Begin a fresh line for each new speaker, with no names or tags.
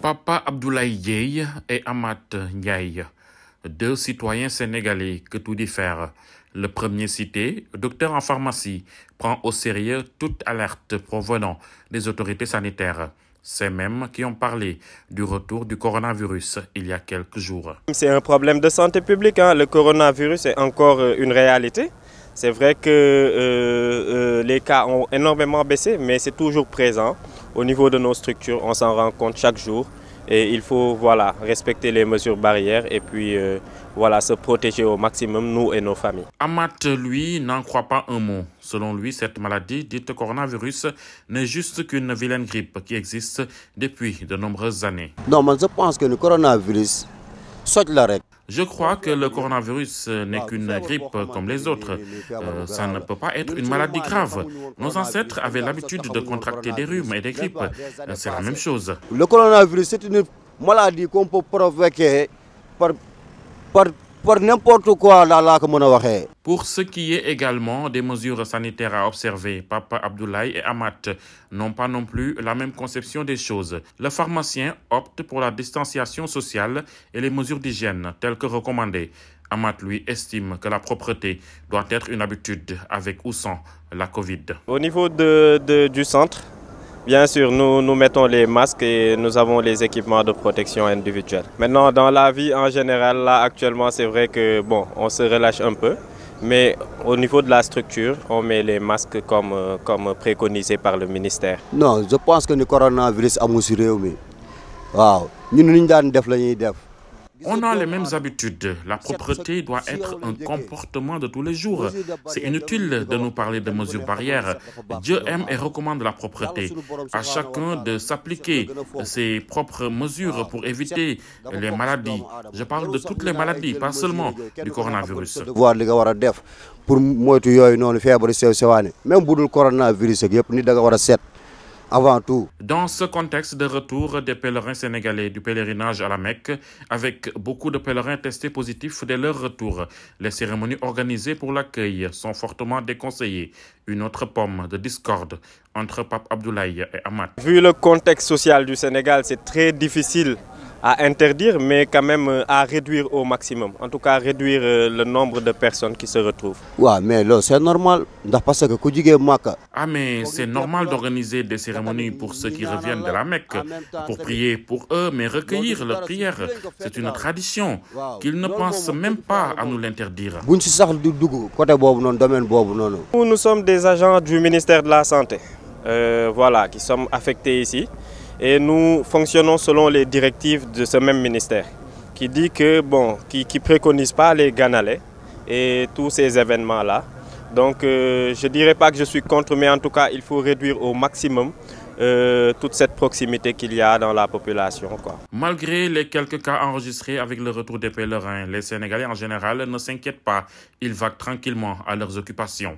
Papa Abdoulaye Dièye et Amath Ndiaye, deux citoyens sénégalais que tout diffère. Le premier cité, docteur en pharmacie, prend au sérieux toute alerte provenant des autorités sanitaires. Ces mêmes qui ont parlé du retour du coronavirus il y a quelques jours.
C'est un problème de santé publique, hein. Le coronavirus est encore une réalité. C'est vrai que les cas ont énormément baissé, mais c'est toujours présent. Au niveau de nos structures, on s'en rend compte chaque jour. Et il faut respecter les mesures barrières et puis se protéger au maximum, nous et nos familles.
Amath, lui, n'en croit pas un mot. Selon lui, cette maladie, dite coronavirus, n'est juste qu'une vilaine grippe qui existe depuis de nombreuses années.
Non, mais je pense que le coronavirus, c'est la règle.
Je crois que le coronavirus n'est qu'une grippe comme les autres. Ça ne peut pas être une maladie grave. Nos ancêtres avaient l'habitude de contracter des rhumes et des grippes. C'est la même chose.
Le coronavirus, c'est une maladie qu'on peut provoquer par n'importe quoi.
Pour ce qui est également des mesures sanitaires à observer, Papa Abdoulaye et Amath n'ont pas non plus la même conception des choses. Le pharmacien opte pour la distanciation sociale et les mesures d'hygiène telles que recommandées. Amath, lui, estime que la propreté doit être une habitude avec ou sans la Covid.
Au niveau du centre, bien sûr, nous mettons les masques et nous avons les équipements de protection individuelle. Maintenant, dans la vie en général, là, actuellement, c'est vrai que on se relâche un peu. Mais au niveau de la structure, on met les masques comme préconisé par le ministère.
Non, je pense que le coronavirus a mesuré. Wow.
On a les mêmes habitudes. La propreté doit être un comportement de tous les jours. C'est inutile de nous parler de mesures barrières. Dieu aime et recommande la propreté. À chacun de s'appliquer ses propres mesures pour éviter les maladies. Je parle de toutes les maladies, pas seulement du coronavirus.
Avant tout.
Dans ce contexte de retour des pèlerins sénégalais du pèlerinage à la Mecque, avec beaucoup de pèlerins testés positifs dès leur retour, les cérémonies organisées pour l'accueil sont fortement déconseillées. Une autre pomme de discorde entre Pape Abdoulaye et Amath.
Vu le contexte social du Sénégal, c'est très difficile à interdire, mais quand même à réduire au maximum. En tout cas, réduire le nombre de personnes qui se retrouvent.
Ouais, mais là, c'est normal.
Ah, mais c'est normal d'organiser des cérémonies pour ceux qui reviennent de la Mecque, pour prier pour eux, mais recueillir leurs prières. C'est une tradition qu'ils ne pensent même pas à nous l'interdire.
Nous sommes des agents du ministère de la Santé, qui sommes affectés ici. Et nous fonctionnons selon les directives de ce même ministère qui dit que, qui préconise pas les ganalais et tous ces événements-là. Donc, je ne dirais pas que je suis contre, mais en tout cas, il faut réduire au maximum toute cette proximité qu'il y a dans la population.
Malgré les quelques cas enregistrés avec le retour des pèlerins, les Sénégalais en général ne s'inquiètent pas. Ils vaquent tranquillement à leurs occupations.